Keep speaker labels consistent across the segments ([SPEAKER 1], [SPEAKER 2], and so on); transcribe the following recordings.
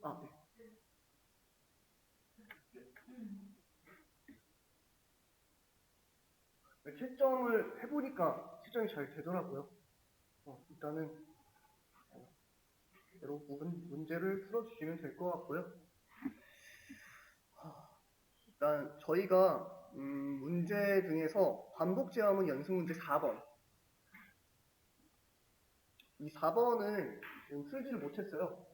[SPEAKER 1] 아, 네. 채점을 해보니까 채점이 잘 되더라고요. 일단은 문제를 풀어주시면 될 것 같고요. 일단 저희가 문제 중에서 반복 제화문 연습 문제 4번, 이 4번은 풀지를 못했어요.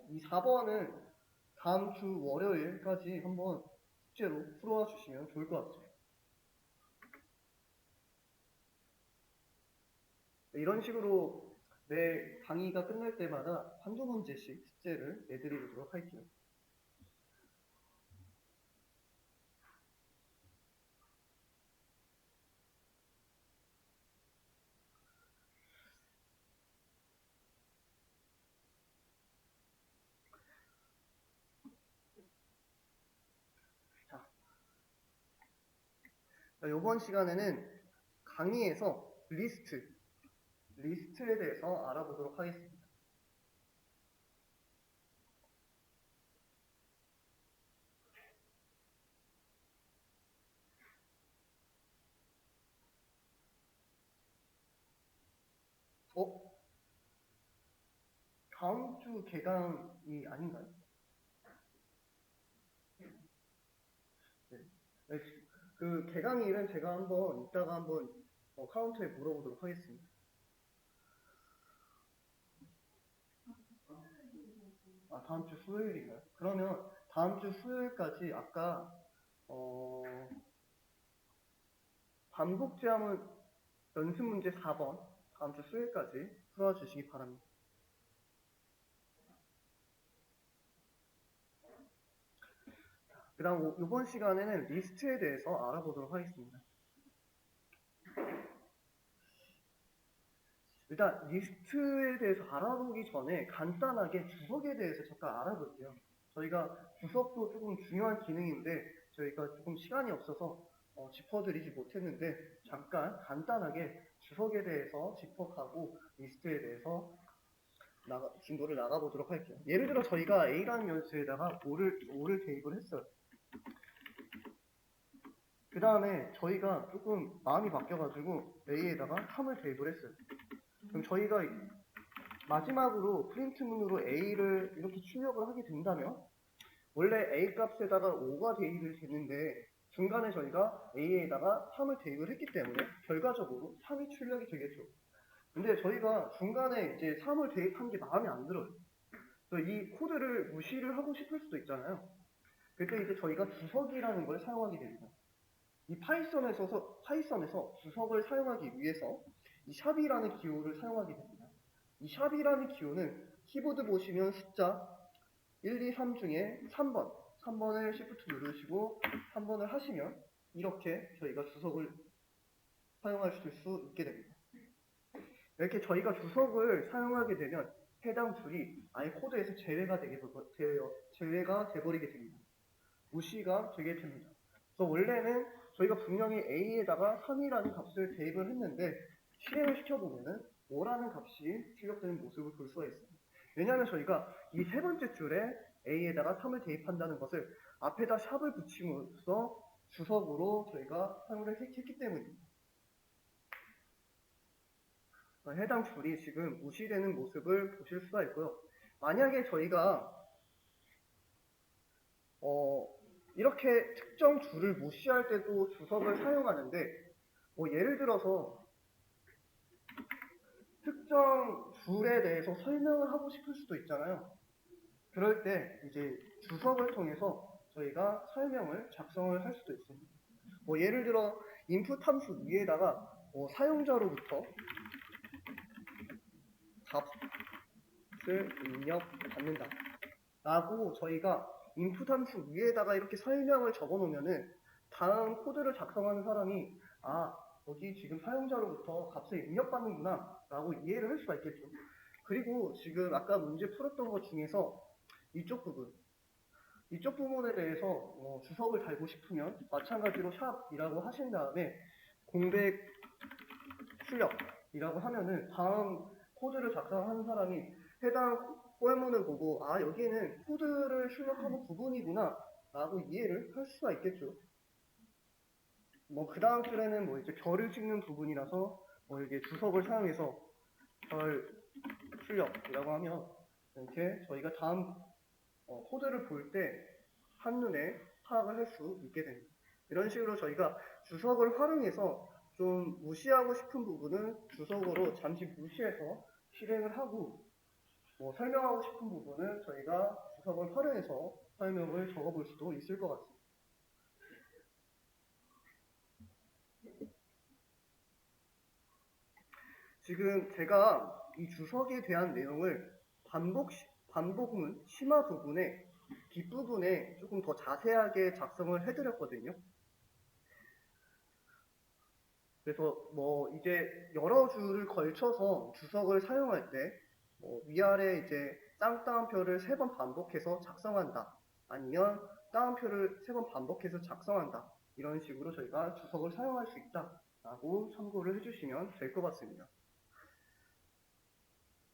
[SPEAKER 1] 이 4번은 다음 주 월요일까지 한번 숙제로 풀어와 주시면 좋을 것 같습니다. 이런 식으로 매 강의가 끝날 때마다 한두 문제씩 숙제를 내드리도록 할게요. 자, 이번 시간에는 강의에서 리스트에 대해서 알아보도록 하겠습니다. 다음 주 개강이 아닌가요? 네. 네, 그 개강일은 제가 이따가 한번 카운터에 물어보도록 하겠습니다. 다음 주 수요일인가요? 그러면 다음 주 수요일까지 아까 반복 제한문 연습 문제 4번 다음 주 수요일까지 풀어주시기 바랍니다. 그 다음 이번 시간에는 리스트에 대해서 알아보도록 하겠습니다. 일단 리스트에 대해서 알아보기 전에 간단하게 주석에 대해서 잠깐 알아볼게요. 저희가 주석도 조금 중요한 기능인데 저희가 조금 시간이 없어서 짚어드리지 못했는데 잠깐 간단하게 주석에 대해서 짚어가고 리스트에 대해서 진도를 나가보도록 할게요. 예를 들어 저희가 A라는 연수에다가 5를 대입을 했어요. 그 다음에 저희가 조금 마음이 바뀌어가지고 A에다가 3을 대입을 했어요. 그럼 저희가 마지막으로 프린트문으로 A를 이렇게 출력을 하게 된다면 원래 A 값에다가 5가 대입을 됐는데 중간에 저희가 A에다가 3을 대입을 했기 때문에 결과적으로 3이 출력이 되겠죠. 근데 저희가 중간에 이제 3을 대입한 게 마음에 안 들어요. 그래서 이 코드를 무시를 하고 싶을 수도 있잖아요. 그때 이제 저희가 주석이라는 걸 사용하게 됩니다. 이 파이썬에서 주석을 사용하기 위해서 이 샵이라는 기호를 사용하게 됩니다. 이 샵이라는 기호는 키보드 보시면 숫자 1, 2, 3 중에 3번을 Shift 누르시고 3번을 하시면 이렇게 저희가 주석을 사용할 수 있게 됩니다. 이렇게 저희가 주석을 사용하게 되면 해당 줄이 아예 코드에서 제외가 돼버리게 됩니다. 무시가 되게 됩니다. 그래서 원래는 저희가 분명히 A에다가 3이라는 값을 대입을 했는데 실행을 시켜보면은 5라는 값이 출력되는 모습을 볼 수가 있습니다. 왜냐하면 저희가 이 세 번째 줄에 A에다가 3을 대입한다는 것을 앞에다 샵을 붙임으로써 주석으로 저희가 사용을 했기 때문입니다. 해당 줄이 지금 무시되는 모습을 보실 수가 있고요. 만약에 저희가 이렇게 특정 줄을 무시할 때도 주석을 사용하는데 예를 들어서 특정 줄에 대해서 설명을 하고 싶을 수도 있잖아요. 그럴 때 이제 주석을 통해서 저희가 설명을 작성을 할 수도 있습니다. 예를 들어 인풋 함수 위에다가 사용자로부터 값을 입력받는다 라고 저희가 인풋 함수 위에다가 이렇게 설명을 적어 놓으면은 다음 코드를 작성하는 사람이 여기 지금 사용자로부터 값을 입력받는구나 라고 이해를 할 수가 있겠죠. 그리고 지금 아까 문제 풀었던 것 중에서 이쪽 부분에 대해서 주석을 달고 싶으면 마찬가지로 샵이라고 하신 다음에 공백 출력이라고 하면은 다음 코드를 작성하는 사람이 해당 뻘문을 보고 아 여기는 코드를 출력하는 부분이구나 라고 이해를 할 수가 있겠죠. 뭐 그 다음 줄에는 뭐 이제 별을 찍는 부분이라서 뭐 이게 주석을 사용해서 별 출력이라고 하면 이렇게 저희가 다음 코드를 볼 때 한눈에 파악을 할 수 있게 됩니다. 이런 식으로 저희가 주석을 활용해서 좀 무시하고 싶은 부분은 주석으로 잠시 무시해서 실행을 하고 뭐 설명하고 싶은 부분은 저희가 주석을 활용해서 설명을 적어볼 수도 있을 것 같습니다. 지금 제가 이 주석에 대한 내용을 반복문, 심화 부분에 뒷부분에 조금 더 자세하게 작성을 해드렸거든요. 그래서 뭐 이제 여러 줄을 걸쳐서 주석을 사용할 때 위아래 이제 따옴표를 3번 반복해서 작성한다. 아니면 따옴표를 3번 반복해서 작성한다. 이런 식으로 저희가 주석을 사용할 수 있다. 라고 참고를 해주시면 될 것 같습니다.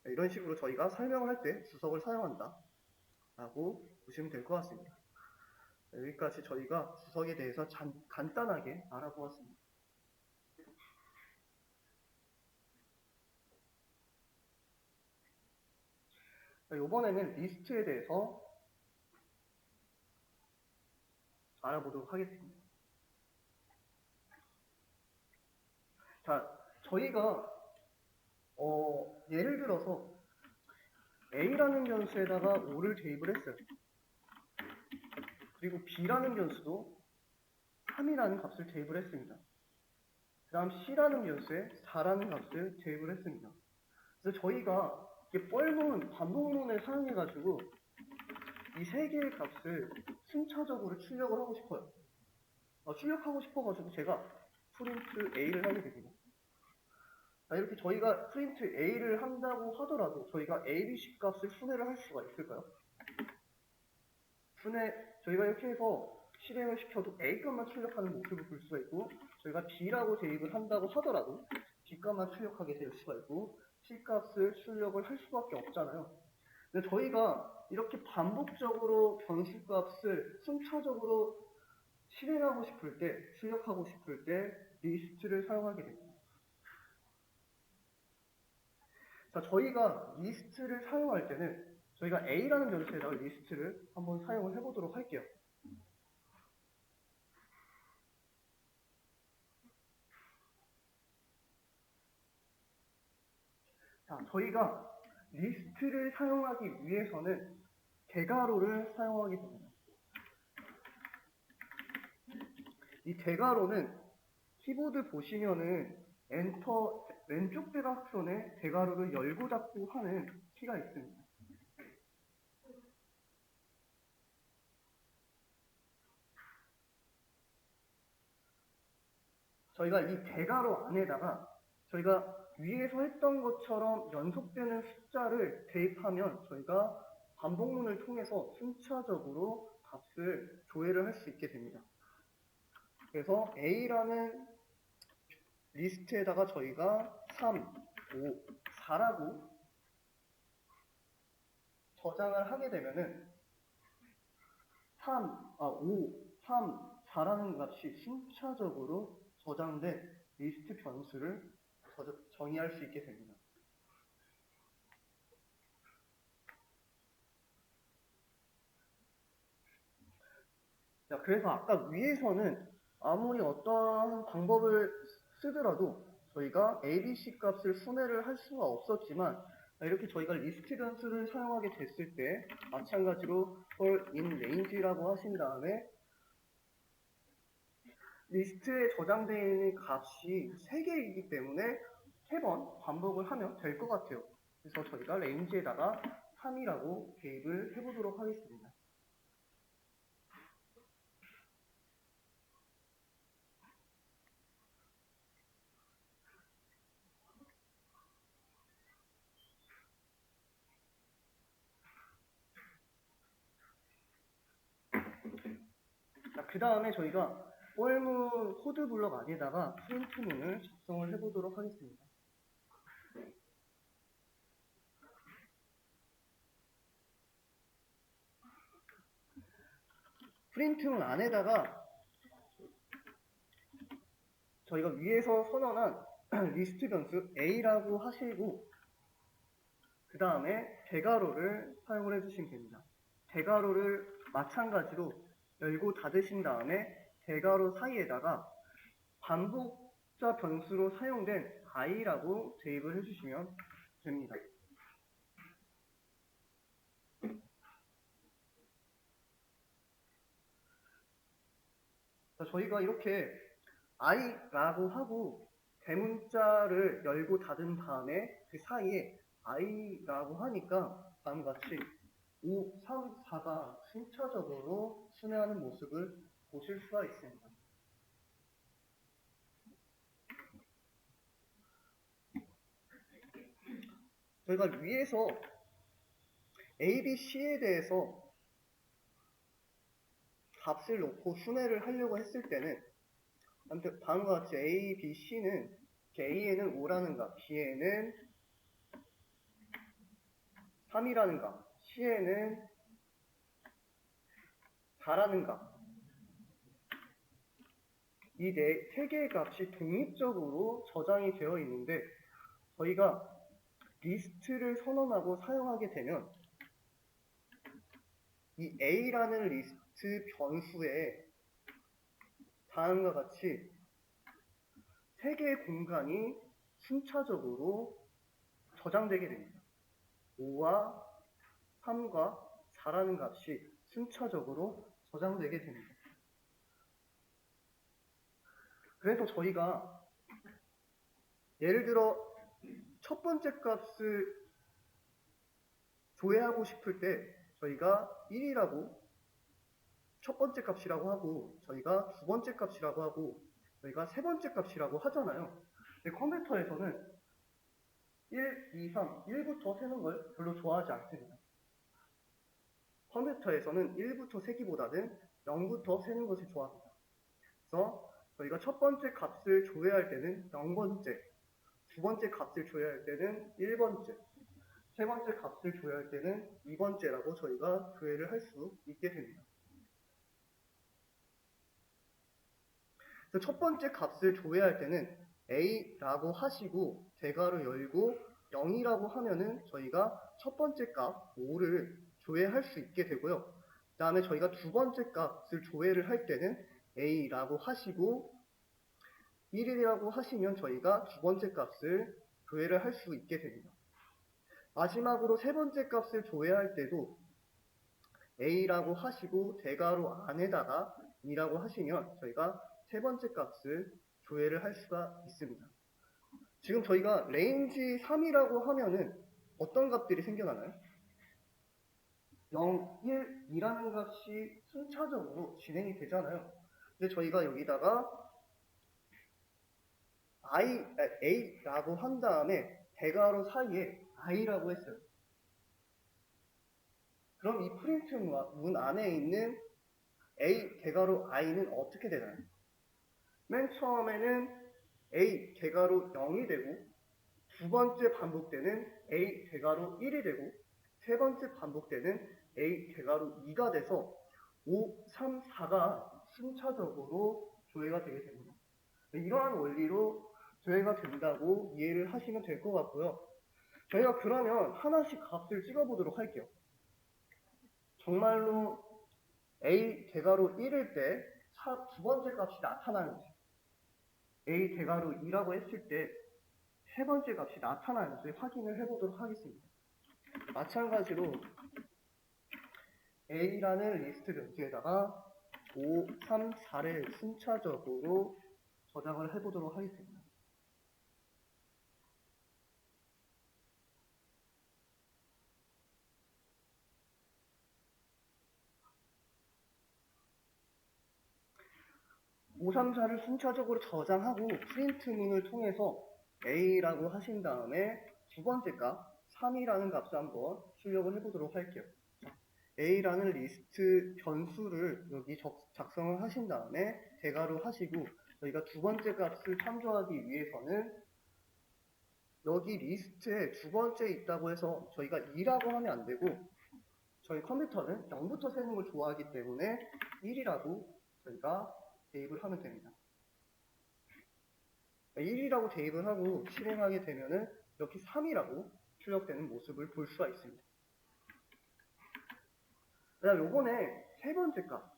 [SPEAKER 1] 이런 식으로 저희가 설명을 할 때 주석을 사용한다. 라고 보시면 될 것 같습니다. 여기까지 저희가 주석에 대해서 간단하게 알아보았습니다. 이번에는 리스트에 대해서 알아보도록 하겠습니다. 자, 저희가 예를 들어서 A라는 변수에다가 5를 대입을 했어요. 그리고 B라는 변수도 3이라는 값을 대입을 했습니다. 그 다음 C라는 변수에 4라는 값을 대입을 했습니다. 그래서 저희가 뻘문, 반복문을 사용해가지고 이 세 개의 값을 순차적으로 출력을 하고 싶어요. 출력하고 싶어가지고 제가 프린트 A를 하게 됩니다. 이렇게 저희가 프린트 A를 한다고 하더라도 저희가 A, B, C 값을 순회를 할 수가 있을까요? 저희가 이렇게 해서 실행을 시켜도 A 값만 출력하는 모습을 볼 수가 있고 저희가 B라고 대입을 한다고 하더라도 B 값만 출력하게 될 수가 있고 C 값을 출력을 할 수밖에 없잖아요. 근데 저희가 이렇게 반복적으로 변수 값을 순차적으로 실행하고 싶을 때, 출력하고 싶을 때 리스트를 사용하게 됩니다. 자, 저희가 리스트를 사용할 때는 저희가 A라는 변수에다가 리스트를 한번 사용을 해보도록 할게요. 자, 저희가 리스트를 사용하기 위해서는 대괄호를 사용하게 됩니다. 이 대괄호는 키보드 보시면은 엔터 왼쪽 대각선에 대괄호를 열고 닫고 하는 키가 있습니다. 저희가 이 대괄호 안에다가 저희가 위에서 했던 것처럼 연속되는 숫자를 대입하면 저희가 반복문을 통해서 순차적으로 값을 조회를 할 수 있게 됩니다. 그래서 A라는 리스트에다가 저희가 3, 5, 4라고 저장을 하게 되면은 5, 3, 4라는 값이 순차적으로 저장된 리스트 변수를 정의할 수 있게 됩니다. 자, 그래서 아까 위에서는 아무리 어떠한 방법을 쓰더라도 저희가 ABC 값을 순회를 할 수가 없었지만 이렇게 저희가 리스트 변수를 사용하게 됐을 때 마찬가지로 for in range라고 하신 다음에 리스트에 저장되어 있는 값이 3개이기 때문에 3번 반복을 하면 될 것 같아요. 그래서 저희가 range에다가 3이라고 대입을 해보도록 하겠습니다. 그 다음에 저희가 뻘문 코드 블럭 안에다가 프린트문을 작성을 해보도록 하겠습니다. 프린트문 안에다가 저희가 위에서 선언한 리스트 변수 A라고 하시고 그 다음에 대괄호를 사용을 해주시면 됩니다. 대괄호를 마찬가지로 열고 닫으신 다음에 대괄호 사이에다가 반복자 변수로 사용된 i라고 대입을 해주시면 됩니다. 자, 저희가 이렇게 i라고 하고 대문자를 열고 닫은 다음에 그 사이에 i라고 하니까 다음과 같이 5, 3, 4가 순차적으로 순회하는 모습을 보실 수가 있습니다. 저희가 위에서 A, B, C에 대해서 값을 놓고 순회를 하려고 했을 때는 다음과 같이 A, B, C는 A에는 5라는 값, B에는 3이라는 값, C에는 4라는 값, 이 세 개의 값이 독립적으로 저장이 되어 있는데 저희가 리스트를 선언하고 사용하게 되면 이 A라는 리스트 변수에 다음과 같이 세 개의 공간이 순차적으로 저장되게 됩니다. 5와 3과 4라는 값이 순차적으로 저장되게 됩니다. 그래서 저희가 예를 들어 첫 번째 값을 조회하고 싶을 때 저희가 1이라고 첫 번째 값이라고 하고 저희가 두 번째 값이라고 하고 저희가 세 번째 값이라고 하잖아요. 근데 컴퓨터에서는 1, 2, 3, 1부터 세는 걸 별로 좋아하지 않습니다. 컴퓨터에서는 1부터 세기보다는 0부터 세는 것을 좋아합니다. 그래서 저희가 첫 번째 값을 조회할 때는 0번째, 두 번째 값을 조회할 때는 1번째, 세 번째 값을 조회할 때는 2번째라고 저희가 조회를 할 수 있게 됩니다. 첫 번째 값을 조회할 때는 A라고 하시고 대괄호 열고 0이라고 하면은 저희가 첫 번째 값 5를 조회할 수 있게 되고요. 그 다음에 저희가 두 번째 값을 조회를 할 때는 A라고 하시고 1이라고 하시면 저희가 두 번째 값을 조회를 할 수 있게 됩니다. 마지막으로 세 번째 값을 조회할 때도 A라고 하시고 대괄호 안에다가 2라고 하시면 저희가 세 번째 값을 조회를 할 수가 있습니다. 지금 저희가 range 3이라고 하면은 어떤 값들이 생겨나나요? 0, 1, 2라는 값이 순차적으로 진행이 되잖아요. 근데 저희가 여기다가 A라고 한 다음에 대괄호 사이에 I라고 했어요. 그럼 이 프린트 문 안에 있는 A 대괄호 I는 어떻게 되나요? 맨 처음에는 A 대괄호 0이 되고 두 번째 반복되는 A 대괄호 1이 되고 세 번째 반복되는 A 대괄호 2가 돼서 5, 3, 4가 순차적으로 조회가 되게 됩니다. 이러한 원리로 조회가 된다고 이해를 하시면 될 것 같고요. 저희가 그러면 하나씩 값을 찍어보도록 할게요. 정말로 A 대괄호 1일 때 두 번째 값이 나타나는지 A 대괄호 2라고 했을 때 세 번째 값이 나타나는지 확인을 해보도록 하겠습니다. 마찬가지로 A라는 리스트 변수에다가 5, 3, 4를 순차적으로 저장을 해보도록 하겠습니다. (5, 3, 4를) 순차적으로 저장하고 프린트문을 통해서 A라고 하신 다음에 두 번째 값 3이라는 값을 한번 출력을 해보도록 할게요. A라는 리스트 변수를 여기 작성을 하신 다음에 대괄호 하시고 저희가 두 번째 값을 참조하기 위해서는 여기 리스트에 두 번째 있다고 해서 저희가 2라고 하면 안 되고 저희 컴퓨터는 0부터 세는 걸 좋아하기 때문에 1이라고 저희가 대입을 하면 됩니다. 1이라고 대입을 하고 실행하게 되면은 이렇게 3이라고 출력되는 모습을 볼 수가 있습니다. 그다음 요번에 세 번째 값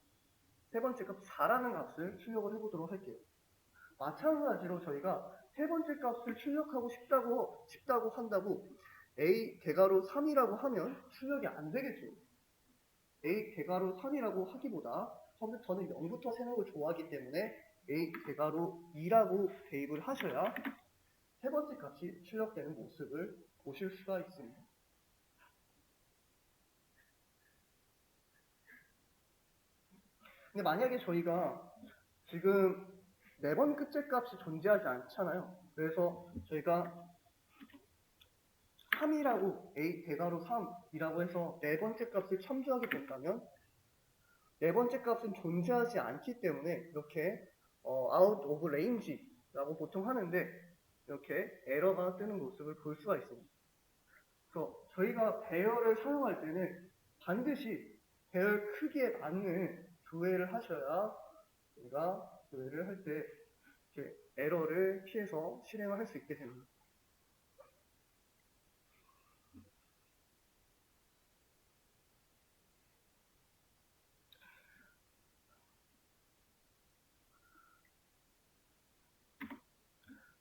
[SPEAKER 1] 4라는 값을 출력을 해보도록 할게요. 마찬가지로 저희가 세 번째 값을 출력하고 싶다고 한다고 a 대괄호 3이라고 하면 출력이 안 되겠죠. a 대괄호 3이라고 하기보다 컴퓨터는 0부터 세는 걸 좋아하기 때문에 a 대괄호 2라고 대입을 하셔야 세 번째 값이 출력되는 모습을 보실 수가 있습니다. 근데 만약에 저희가 지금 4번 끝째 값이 존재하지 않잖아요. 그래서 저희가 3이라고 a 대괄호 3이라고 해서 네 번째 값을 참조하게 된다면 네 번째 값은 존재하지 않기 때문에 이렇게 out of range라고 보통 하는데 이렇게 에러가 뜨는 모습을 볼 수가 있습니다. 그래서 저희가 배열을 사용할 때는 반드시 배열 크기에 맞는 조회를 하셔야 저희가 조회를 할 때 이렇게 에러를 피해서 실행을 할 수 있게 됩니다.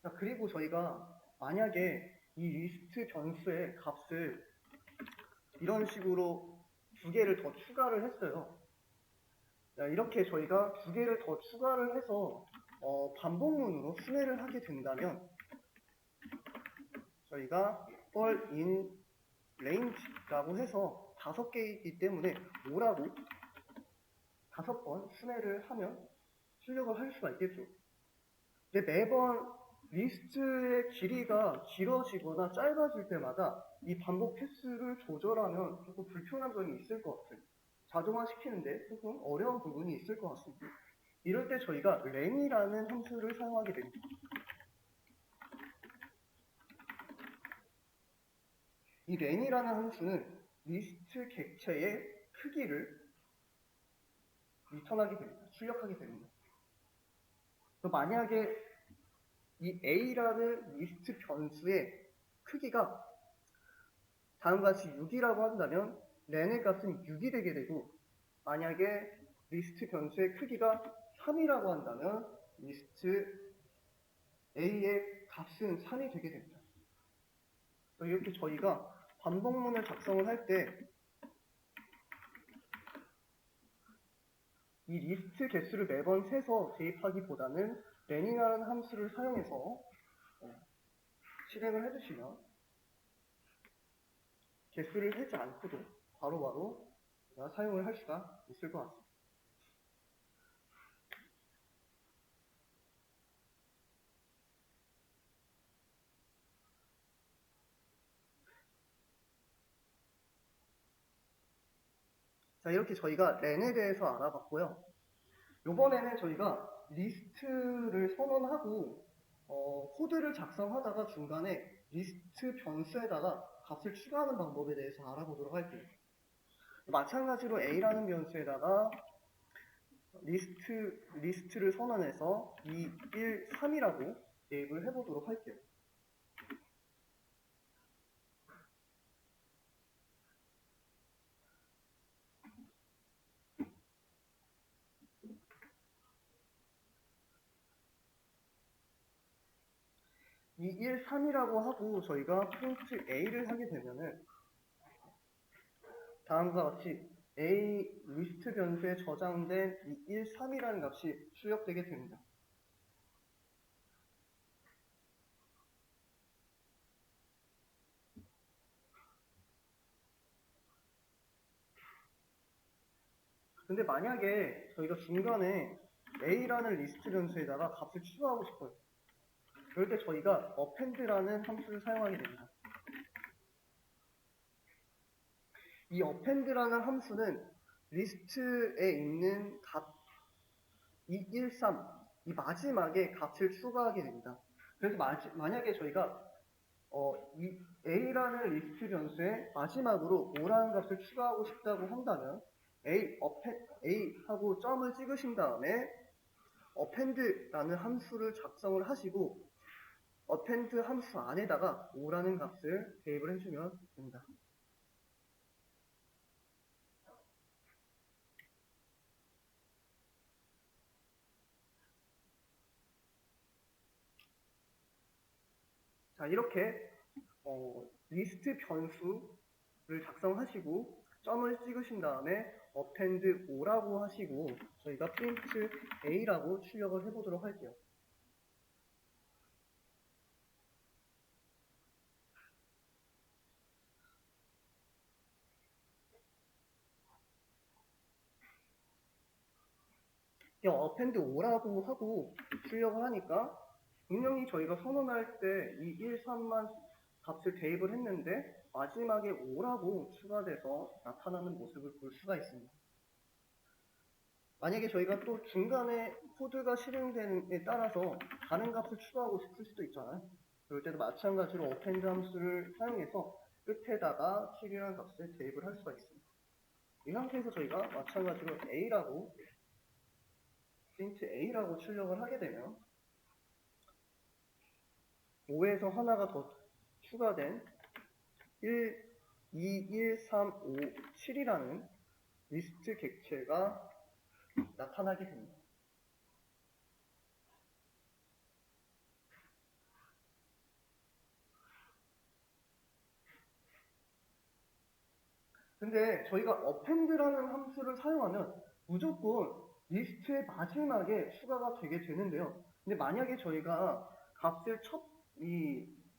[SPEAKER 1] 자, 그리고 저희가 만약에 이 리스트 변수의 값을 이런 식으로 2개를 더 추가를 했어요. 자, 이렇게 저희가 2개를 더 추가를 해서 반복문으로 순회를 하게 된다면 저희가 for in range라고 해서 5개이기 때문에 5라고 5번 순회를 하면 출력을 할 수가 있겠죠. 근데 매번 리스트의 길이가 길어지거나 짧아질 때마다 이 반복 횟수를 조절하면 조금 불편한 점이 있을 것 같아요. 자동화시키는데 조금 어려운 부분이 있을 것 같습니다. 이럴 때 저희가 len이라는 함수를 사용하게 됩니다. 이 len이라는 함수는 리스트 객체의 크기를 리턴하게 됩니다. 출력하게 됩니다. 만약에 이 a라는 리스트 변수의 크기가 다음과 같이 6이라고 한다면 len의 값은 6이 되게 되고 만약에 리스트 변수의 크기가 3이라고 한다면 리스트 a의 값은 3이 되게 됩니다. 이렇게 저희가 반복문을 작성을 할 때 이 리스트 개수를 매번 세서 대입하기보다는 len이라는 함수를 사용해서 실행을 해주시면 개수를 세지 않고도 바로바로 사용을 할 수가 있을 것 같습니다. 자, 이렇게 저희가 len에 대해서 알아봤고요. 이번에는 저희가 리스트를 선언하고 코드를 작성하다가 중간에 리스트 변수에다가 값을 추가하는 방법에 대해서 알아보도록 할게요. 마찬가지로 a라는 변수에다가 리스트를 선언해서 2, 1, 3이라고 대입을 해보도록 할게요. 이 1, 3이라고 하고 저희가 프린트 a를 하게 되면은 다음과 같이 a 리스트 변수에 저장된 이 1, 3이라는 값이 출력되게 됩니다. 근데 만약에 저희가 중간에 a라는 리스트 변수에다가 값을 추가하고 싶어요. 그럴 때 저희가 append라는 함수를 사용하게 됩니다. 이 append라는 함수는 리스트에 있는 값 213, 이 마지막에 값을 추가하게 됩니다. 그래서 만약에 저희가 이 A라는 리스트 변수에 마지막으로 O라는 값을 추가하고 싶다고 한다면 A 하고 점을 찍으신 다음에 append라는 함수를 작성을 하시고 append 함수 안에다가 O라는 값을 대입을 해주면 됩니다. 자, 이렇게 리스트 변수를 작성하시고 점을 찍으신 다음에 append O라고 하시고 저희가 print A라고 출력을 해보도록 할게요. append O라고 하고 출력을 하니까 분명히 저희가 선언할 때 이 1, 3만 값을 대입을 했는데 마지막에 5라고 추가돼서 나타나는 모습을 볼 수가 있습니다. 만약에 저희가 또 중간에 코드가 실행되는에 따라서 다른 값을 추가하고 싶을 수도 있잖아요. 그럴 때도 마찬가지로 append 함수를 사용해서 끝에다가 7이라는 값을 대입을 할 수가 있습니다. 이 상태에서 저희가 마찬가지로 A라고 print A라고 출력을 하게 되면 5에서 하나가 더 추가된 1, 2, 1, 3, 5, 7이라는 리스트 객체가 나타나게 됩니다. 근데 저희가 append라는 함수를 사용하면 무조건 리스트의 마지막에 추가가 되게 되는데요. 근데 만약에 저희가 값을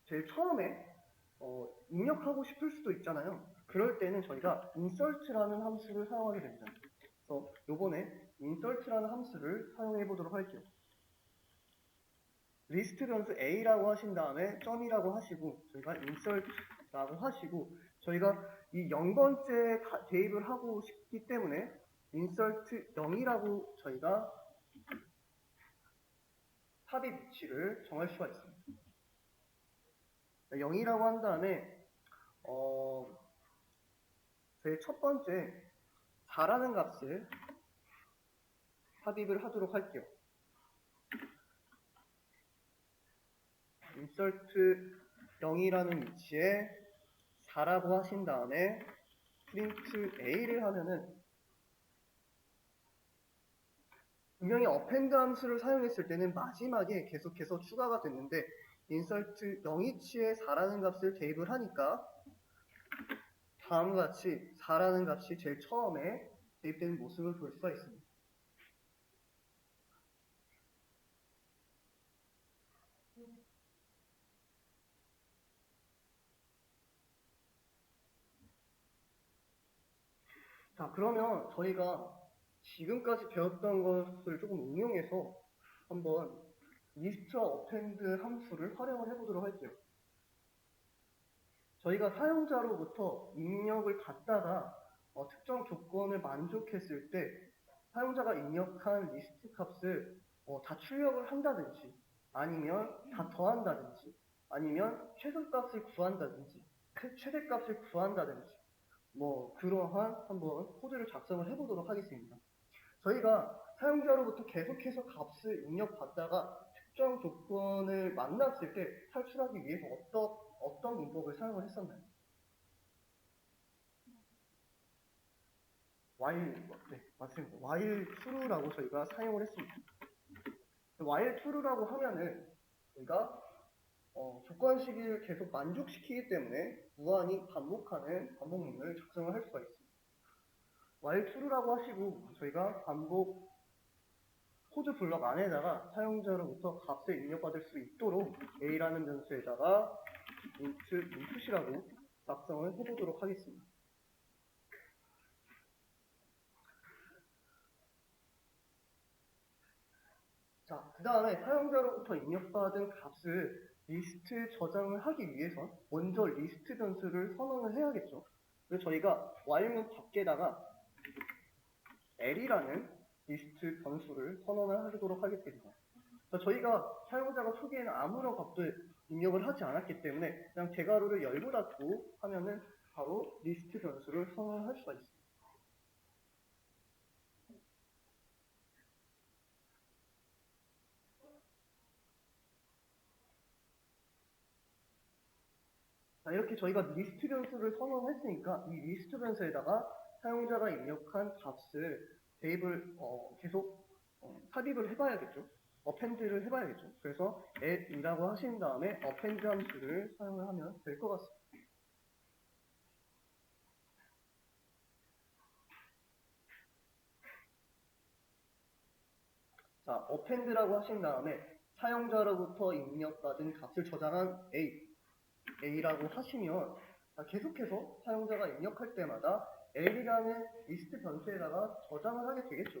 [SPEAKER 1] 제일 처음에 입력하고 싶을 수도 있잖아요. 그럴 때는 저희가 insert라는 함수를 사용하게 됩니다. 그래서 요번에 insert라는 함수를 사용해 보도록 할게요. 리스트 변수 A라고 하신 다음에 점이라고 하시고 저희가 insert라고 하시고 저희가 이 0번째 대입을 하고 싶기 때문에 insert 0이라고 저희가 삽입 위치를 정할 수가 있습니다. 0이라고 한 다음에 저희 첫 번째 4라는 값을 삽입을 하도록 할게요. insert 0이라는 위치에 4라고 하신 다음에 print A를 하면은 분명히 append 함수를 사용했을 때는 마지막에 계속해서 추가가 됐는데 insert 0위치에 4라는 값을 대입을 하니까 다음과 같이 4라는 값이 제일 처음에 대입되는 모습을 볼 수가 있습니다. 자, 그러면 저희가 지금까지 배웠던 것을 조금 응용해서 한번 리스트와 append 함수를 활용을 해보도록 할게요. 저희가 사용자로부터 입력을 받다가 특정 조건을 만족했을 때 사용자가 입력한 리스트 값을 다 출력을 한다든지 아니면 다 더한다든지 아니면 최소값을 구한다든지 최대값을 구한다든지 그러한 한번 코드를 작성을 해보도록 하겠습니다. 저희가 사용자로부터 계속해서 값을 입력받다가 특정 조건을 만났을 때 탈출하기 위해서 어떤 문법을 사용을 했었나요? 네, 맞습니다. while true라고 저희가 사용을 했습니다. while true라고 하면은 저희가 조건 시기를 계속 만족시키기 때문에 무한히 반복하는 반복문을 작성을 할 수가 있습니다. while true라고 하시고 저희가 반복 코드 블럭 안에다가 사용자로부터 값을 입력받을 수 있도록 A라는 변수에다가 input이라고 작성을 해보도록 하겠습니다. 자, 그 다음에 사용자로부터 입력받은 값을 리스트에 저장을 하기 위해서 먼저 리스트 변수를 선언을 해야겠죠. 그래서 저희가 while문 밖에다가 L이라는 리스트 변수를 선언을 하도록 하겠습니다. 저희가 사용자가 초기에는 아무런 값도 입력을 하지 않았기 때문에 그냥 대괄호를 열고 닫고 하면은 바로 리스트 변수를 선언할 수가 있습니다. 자, 이렇게 저희가 리스트 변수를 선언했으니까 이 리스트 변수에다가 사용자가 입력한 값을 대입을 계속 삽입을 해봐야겠죠. 어펜드를 해봐야겠죠. 그래서 add이라고 하신 다음에 어펜드 함수를 사용을 하면 될 것 같습니다. 자, 어펜드라고 하신 다음에 사용자로부터 입력받은 값을 저장한 a라고 하시면 계속해서 사용자가 입력할 때마다 L이라는 리스트 변수에다가 저장을 하게 되겠죠.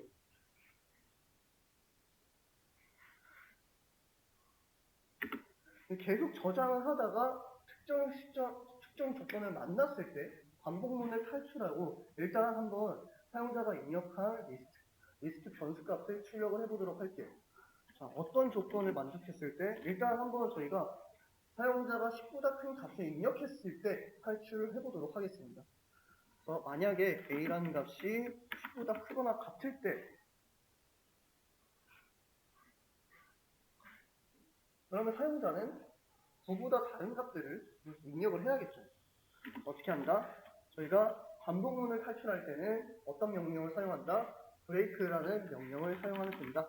[SPEAKER 1] 계속 저장을 하다가 특정 조건을 만났을 때 반복문을 탈출하고 일단 한번 사용자가 입력한 리스트 변수 값을 출력을 해보도록 할게요. 자, 어떤 조건을 만족했을 때 일단 한번 저희가 사용자가 10보다 큰 값을 입력했을 때 탈출을 해보도록 하겠습니다. 그래서 만약에 a라는 값이 10보다 크거나 같을 때 그러면 사용자는 9보다 다른 값들을 입력을 해야겠죠. 어떻게 한다? 저희가 반복문을 탈출할 때는 어떤 명령을 사용한다? 브레이크라는 명령을 사용하면 됩니다.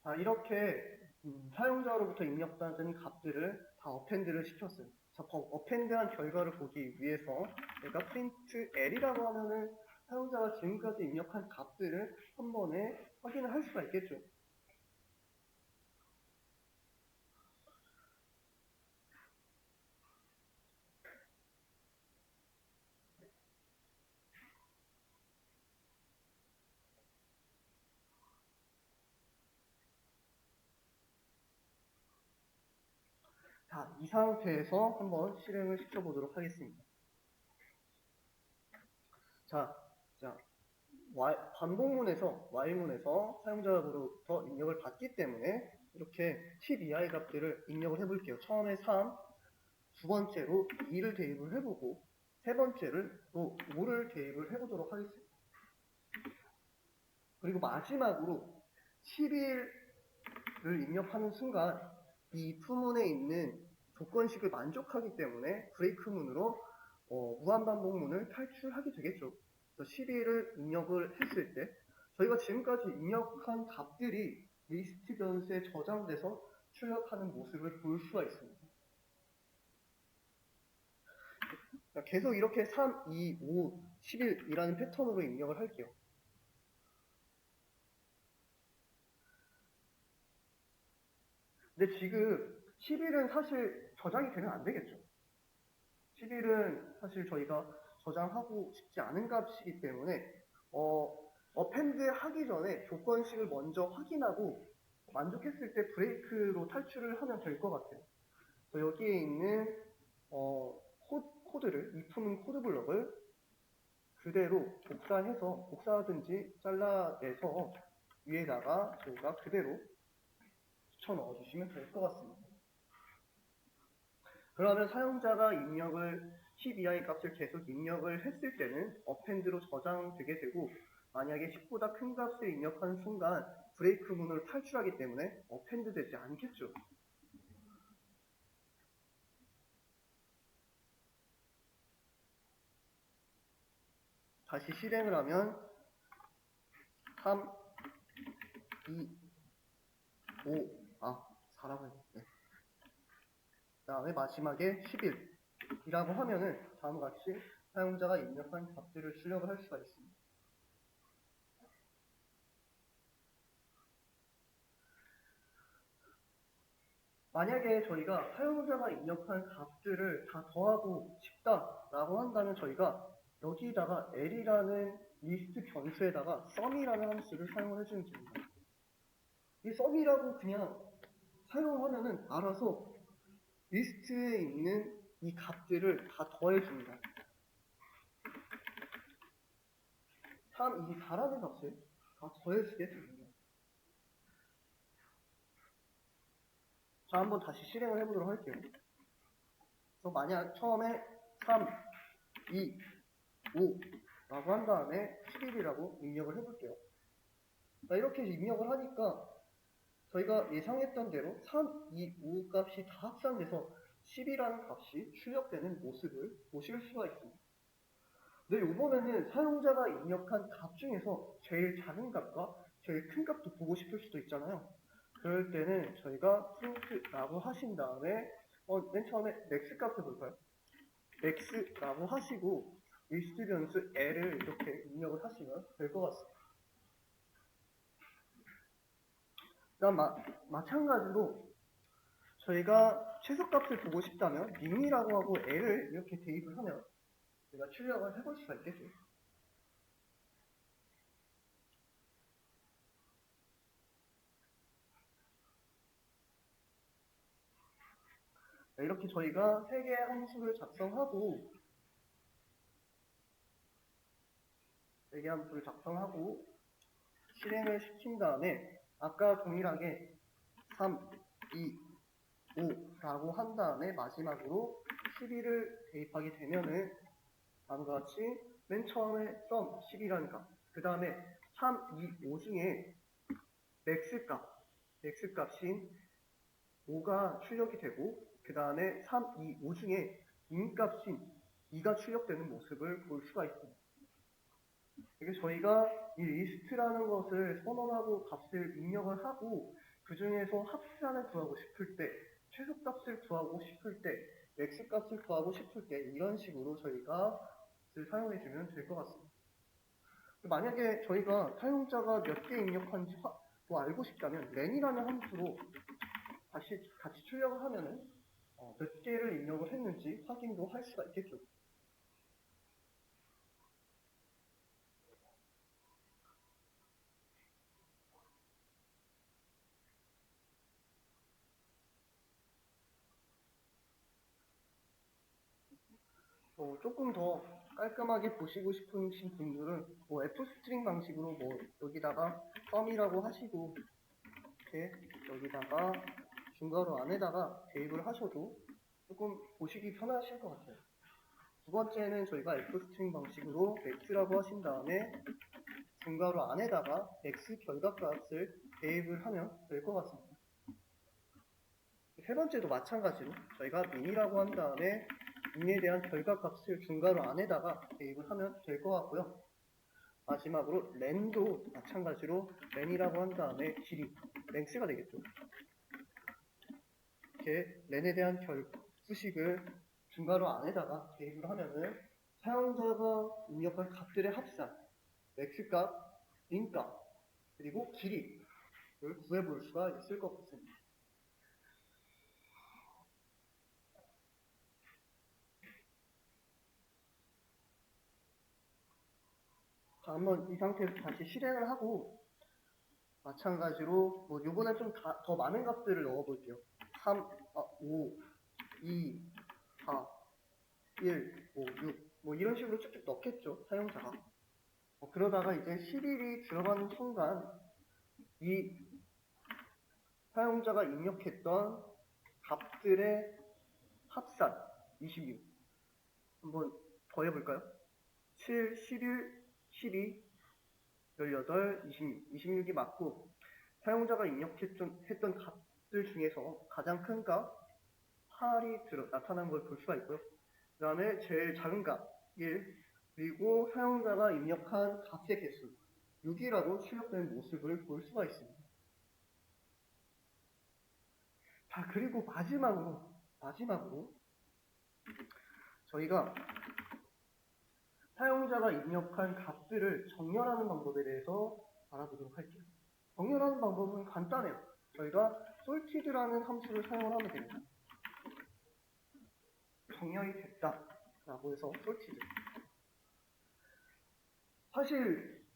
[SPEAKER 1] 자, 이렇게 사용자로부터 입력받은 값들을 다 어펜드를 시켰어요. 자, 어펜드한 결과를 보기 위해서 내가 print l이라고 하면은 사용자가 지금까지 입력한 값들을 한 번에 확인을 할 수가 있겠죠. 자, 이 상태에서 한번 실행을 시켜보도록 하겠습니다. 자, 반복문에서 while문에서 사용자로부터 입력을 받기 때문에 이렇게 10 이하의 값들을 입력을 해볼게요. 처음에 3, 두 번째로 2를 대입을 해보고 세 번째를 또 5를 대입을 해보도록 하겠습니다. 그리고 마지막으로 11을 입력하는 순간 이 if문에 있는 조건식을 만족하기 때문에 브레이크문으로 무한반복문을 탈출하게 되겠죠. 그래서 11을 입력을 했을 때 저희가 지금까지 입력한 값들이 리스트 변수에 저장돼서 출력하는 모습을 볼 수가 있습니다. 계속 이렇게 3, 2, 5, 11이라는 패턴으로 입력을 할게요. 근데 지금 11은 사실 저장이 되면 안 되겠죠. 11은 사실 저희가 저장하고 싶지 않은 값이기 때문에 어펜드 하기 전에 조건식을 먼저 확인하고 만족했을 때 브레이크로 탈출을 하면 될 것 같아요. 여기에 있는 코드를 if문 코드 블럭을 그대로 복사하든지 잘라내서 위에다가 저희가 그대로 붙여 넣어주시면 될 것 같습니다. 그러면 사용자가 입력을 10 이하의 값을 계속 입력을 했을 때는 어펜드로 저장되게 되고 만약에 10보다 큰 값을 입력하는 순간 브레이크 문을 탈출하기 때문에 어펜드 되지 않겠죠. 다시 실행을 하면 3, 2, 5, 4라고 했네. 그 다음에 마지막에 11이라고 하면은 다음과 같이 사용자가 입력한 값들을 출력을 할 수가 있습니다. 만약에 저희가 사용자가 입력한 값들을 다 더하고 싶다라고 한다면 저희가 여기다가 L이라는 리스트 변수에다가 sum이라는 함수를 사용을 해주면 됩니다. 이 썸이라고 그냥 사용하면은 알아서 리스트에 있는 이 값들을 다 더해줍니다. 3, 2, 4라는 값을 다 더해주게 됩니다. 자, 한번 다시 실행을 해보도록 할게요. 그래서 만약 처음에 3, 2, 5 라고 한 다음에 11이라고 입력을 해볼게요. 자, 이렇게 입력을 하니까 저희가 예상했던 대로 3, 2, 5 값이 다 합산돼서 10이라는 값이 출력되는 모습을 보실 수가 있습니다. 근데 이번에는 사용자가 입력한 값 중에서 제일 작은 값과 제일 큰 값도 보고 싶을 수도 있잖아요. 그럴 때는 저희가 print라고 하신 다음에 맨 처음에 max 값을 볼까요? max라고 하시고 리스트 변수 l을 이렇게 입력을 하시면 될 것 같습니다. 그다음 마찬가지로 저희가 최소값을 보고 싶다면 min이라고 하고 l을 이렇게 대입을 하면 저희가 출력을 해볼 수가 있겠죠. 이렇게 저희가 3개의 함수를 작성하고 실행을 시킨 다음에 아까 동일하게 3, 2, 5라고 한 다음에 마지막으로 11을 대입하게 되면은 다음과 같이 맨 처음에 sum 10이라는 값, 그 다음에 3, 2, 5 중에 max 값인 5가 출력이 되고 그 다음에 3, 2, 5 중에 min 값인 2가 출력되는 모습을 볼 수가 있습니다. 이게 저희가 이 리스트라는 것을 선언하고 값을 입력을 하고 그 중에서 합산을 구하고 싶을 때, 최소값을 구하고 싶을 때, 맥스 값을 구하고 싶을 때 이런 식으로 저희가 사용해 주면 될 것 같습니다. 만약에 저희가 사용자가 몇 개 입력한지 알고 싶다면 len이라는 함수로 같이 출력을 하면은 몇 개를 입력을 했는지 확인도 할 수가 있겠죠. 조금 더 깔끔하게 보시고 싶으신 분들은 f스트링 방식으로 여기다가 sum이라고 하시고 이렇게 여기다가 중괄호 안에다가 대입을 하셔도 조금 보시기 편하실 것 같아요. 두 번째는 저희가 f스트링 방식으로 max라고 하신 다음에 중괄호 안에다가 x 결과값을 대입을 하면 될 것 같습니다. 세 번째도 마찬가지로 저희가 min이라고 한 다음에 min에 대한 결과값을 중괄호 안에다가 대입을 하면 될 것 같고요. 마지막으로 len도 마찬가지로 len이라고 한 다음에 길이 length가 되겠죠. 이렇게 len에 대한 수식을 중괄호 안에다가 대입을 하면은 사용자가 입력한 값들의 합산, max 값, min 값, 그리고 길이를 구해볼 수가 있을 것 같습니다. 자, 한번 이 상태에서 다시 실행을 하고 마찬가지로 요번엔 좀 더 많은 값들을 넣어볼게요. 3, 5, 2, 4, 1, 5, 6 이런 식으로 쭉쭉 넣겠죠, 사용자가. 그러다가 이제 11이 들어가는 순간 이 사용자가 입력했던 값들의 합산 26 한번 더 해볼까요? 7, 11, 12, 18, 26 26이 맞고 사용자가 입력했던 값들 중에서 가장 큰 값 8이 나타난 걸 볼 수가 있고요. 그 다음에 제일 작은 값 1, 그리고 사용자가 입력한 값의 개수 6이라고 출력된 모습을 볼 수가 있습니다. 자, 그리고 마지막으로 저희가 사용자가 입력한 값들을 정렬하는 방법에 대해서 알아보도록 할게요. 정렬하는 방법은 간단해요. 저희가 sorted라는 함수를 사용을 하면 됩니다. 정렬이 됐다라고 해서 sorted. 사실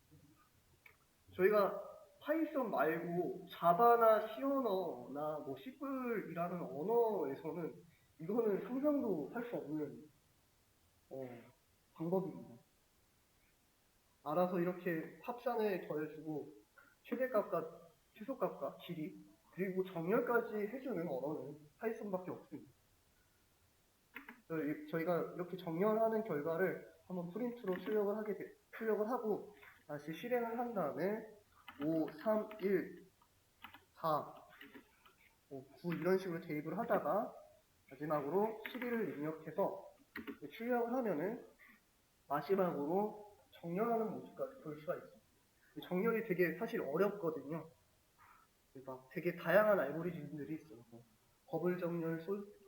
[SPEAKER 1] 저희가 파이썬 말고 자바나 시어너나 뭐 시플이라는 언어에서는 이거는 상상도 할 수 없는 방법입니다. 알아서 이렇게 합산을 더해주고 최대값과 최소값과 길이 그리고 정렬까지 해주는 언어는 파이썬밖에 없습니다. 저희가 이렇게 정렬하는 결과를 한번 프린트로 출력을 하고 다시 실행을 한 다음에 5, 3, 1, 4, 9 이런 식으로 대입을 하다가 마지막으로 11을 입력해서 출력을 하면은 마지막으로 정렬하는 모습까지 볼 수가 있어요. 정렬이 되게 사실 어렵거든요. 막 되게 다양한 알고리즘들이 있어요. 버블 정렬,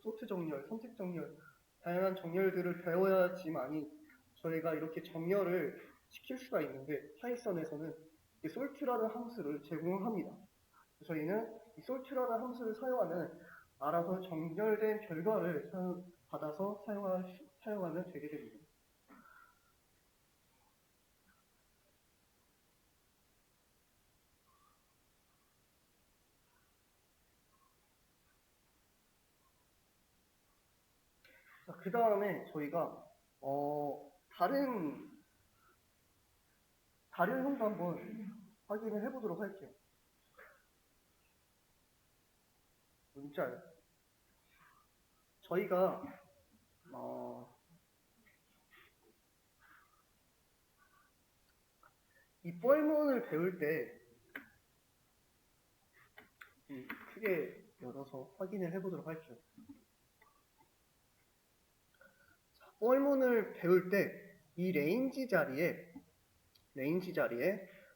[SPEAKER 1] 소트 정렬, 선택 정렬, 다양한 정렬들을 배워야지만이 저희가 이렇게 정렬을 시킬 수가 있는데 파이썬에서는 이 솔트라는 함수를 제공합니다. 저희는 이 솔트라는 함수를 사용하면 알아서 정렬된 결과를 받아서 사용하면 되게 됩니다. 그 다음에 저희가 다른 형도 한번 확인을 해보도록 할게요. 문자요. 저희가 이 뻘문을 배울 때 크게 열어서 확인을 해보도록 할게요. 뻘문을 배울 때 이 레인지 자리에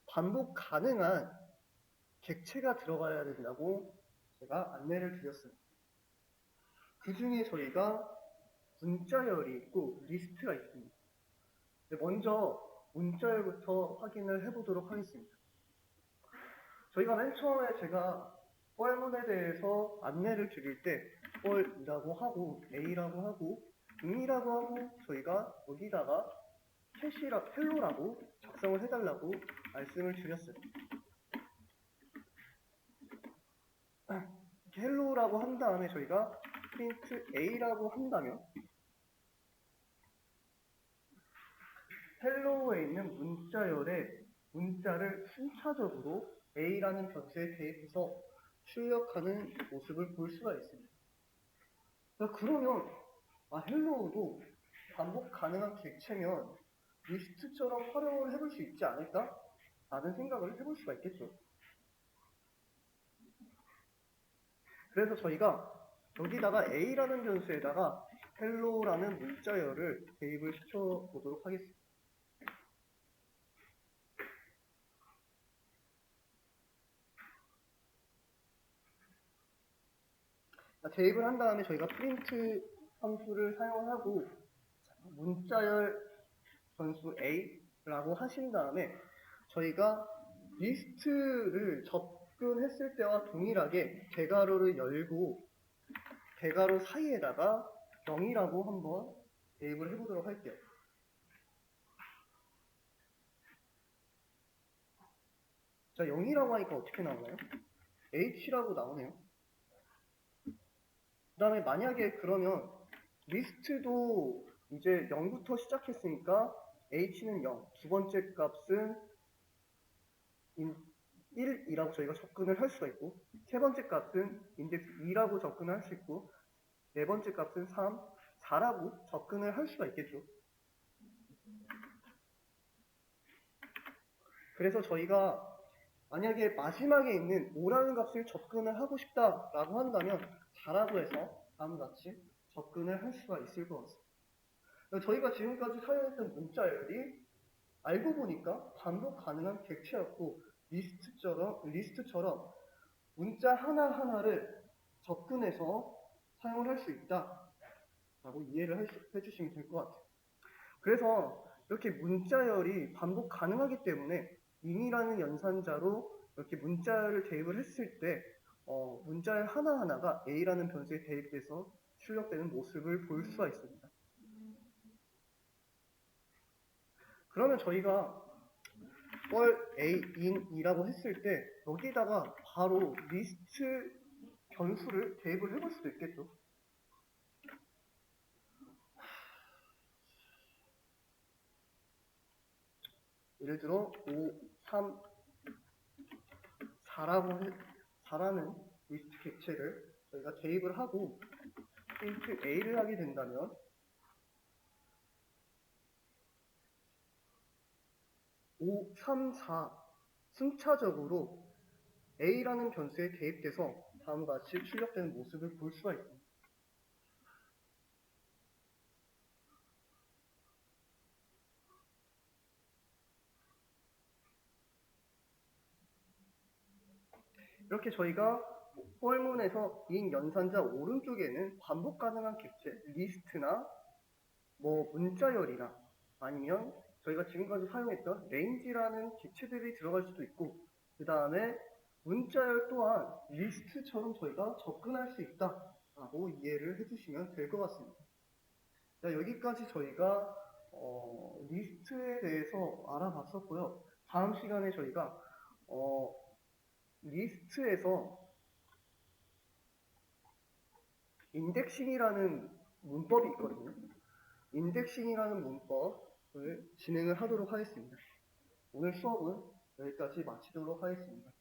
[SPEAKER 1] 반복 가능한 객체가 들어가야 된다고 제가 안내를 드렸습니다. 그 중에 저희가 문자열이 있고 리스트가 있습니다. 먼저 문자열부터 확인을 해보도록 하겠습니다. 저희가 맨 처음에 제가 뻘문에 대해서 안내를 드릴 때 뻘이라고 하고 A라고 하고 응이라고 하고 저희가 여기다가 헬로라고 작성을 해달라고 말씀을 드렸어요. 헬로라고 한 다음에 저희가 프린트 A라고 한다면 헬로에 있는 문자열에 문자를 순차적으로 A라는 변수에 대입해서 출력하는 모습을 볼 수가 있습니다. 그러면 헬로우도 반복 가능한 객체면 리스트처럼 활용을 해볼 수 있지 않을까? 라는 생각을 해볼 수가 있겠죠. 그래서 저희가 여기다가 A라는 변수에다가 헬로라는 문자열을 대입을 시켜보도록 하겠습니다. 대입을 한 다음에 저희가 프린트 함수를 사용하고 문자열 변수 A라고 하신 다음에 저희가 리스트를 접근했을 때와 동일하게 대괄호를 열고 대괄호 사이에다가 0이라고 한번 대입을 해보도록 할게요. 자, 0이라고 하니까 어떻게 나오나요? H라고 나오네요. 그 다음에 만약에 그러면 리스트도 이제 0부터 시작했으니까 H는 0, 두 번째 값은 1이라고 저희가 접근을 할 수가 있고 세 번째 값은 인덱스 2라고 접근을 할 수 있고 네 번째 값은 3, 4라고 접근을 할 수가 있겠죠. 그래서 저희가 만약에 마지막에 있는 5라는 값을 접근을 하고 싶다라고 한다면 4라고 해서 다음과 같이 접근을 할 수가 있을 것 같습니다. 저희가 지금까지 사용했던 문자열이 알고 보니까 반복 가능한 객체였고 리스트처럼 문자 하나하나를 접근해서 사용을 할 수 있다라고 이해를 해주시면 될 것 같아요. 그래서 이렇게 문자열이 반복 가능하기 때문에 인이라는 연산자로 이렇게 문자를 대입을 했을 때 문자열 하나하나가 A라는 변수에 대입돼서 출력되는 모습을 볼 수가 있습니다. 그러면 저희가 A, in이라고 했을 때 여기다가 바로 리스트 변수를 대입을 해볼 수도 있겠죠. 예를 들어 5, 3, 4라는 리스트 객체를 저희가 대입을 하고 프린트 A를 하게 된다면 5, 3, 4 순차적으로 A라는 변수에 대입돼서 다음과 같이 출력되는 모습을 볼 수가 있습니다. 이렇게 저희가 폴문에서 인 연산자 오른쪽에는 반복 가능한 객체, 리스트나 문자열이나 아니면 저희가 지금까지 사용했던 range라는 객체들이 들어갈 수도 있고 그 다음에 문자열 또한 리스트처럼 저희가 접근할 수 있다라고 이해를 해주시면 될 것 같습니다. 자, 여기까지 저희가 리스트에 대해서 알아봤었고요. 다음 시간에 저희가 리스트에서 인덱싱이라는 문법이 있거든요. 인덱싱이라는 문법을 진행을 하도록 하겠습니다. 오늘 수업은 여기까지 마치도록 하겠습니다.